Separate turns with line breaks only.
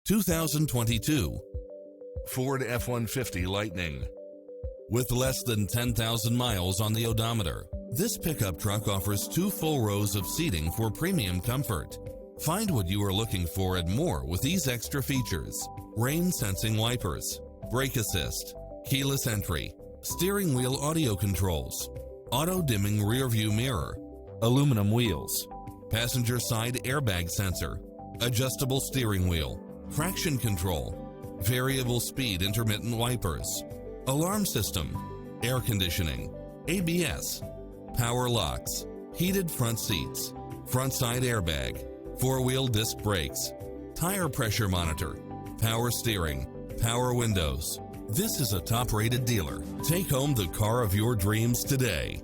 2022 Ford F-150 Lightning. With less than 10,000 miles on the odometer, this pickup truck offers 2 full rows of seating for premium comfort. Find what you are looking for and more with these extra features: rain sensing wipers, brake assist, keyless entry, steering wheel audio controls, auto dimming rear view mirror, aluminum wheels, passenger side airbag sensor, adjustable steering wheel, traction control, variable speed intermittent wipers, alarm system, air conditioning, ABS, power locks, heated front seats, front side airbag, 4-wheel disc brakes, tire pressure monitor, power steering, power windows. This is a top-rated dealer. Take home the car of your dreams today.